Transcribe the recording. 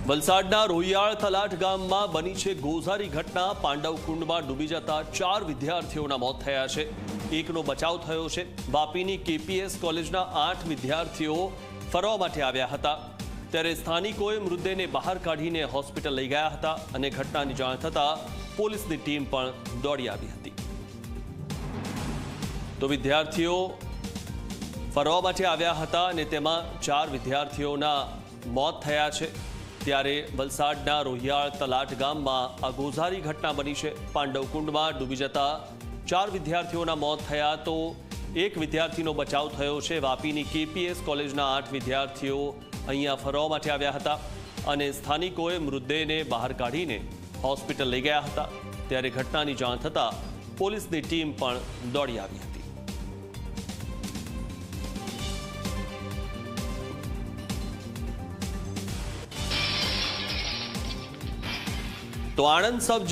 વલસાડના રોહિયાળ તલાટ ગામમાં બની છે ગોઝારી ઘટના। પાંડવકુંડમાં ડૂબી જતા 4 વિદ્યાર્થીઓના મોત થયા છે, એકનો બચાવ થયો છે। વાપીની કેપીએસ કોલેજના 8 વિદ્યાર્થીઓ ફરવા માટે આવ્યા હતા, ત્યારે સ્થાનિકોએ મૃતદેહને બહાર કાઢીને હોસ્પિટલ લઈ ગયા હતા અને ઘટનાની જાણ થતાં પોલીસની ટીમ પણ દોડી આવી હતી। તો વિદ્યાર્થીઓ ફરવા માટે આવ્યા હતા અને તેમાં 4 વિદ્યાર્થીઓના મોત થયા છે। ત્યારે વલસાડના રોહિયાળ તલાટ ગામમાં આ ગોઝારી ઘટના બની છે। પાંડવકુંડમાં ડૂબી જતા 4 વિદ્યાર્થીઓના મોત થયા, તો એક વિદ્યાર્થીનો બચાવ થયો છે। વાપીની કેપીએસ કોલેજના 8 વિદ્યાર્થીઓ અહીંયા ફરવા માટે આવ્યા હતા અને સ્થાનિકોએ મૃતદેહને બહાર કાઢીને હોસ્પિટલ લઈ ગયા હતા, ત્યારે ઘટનાની જાણ થતાં પોલીસની ટીમ પણ દોડી આવી હતી। તો આણંદ સબ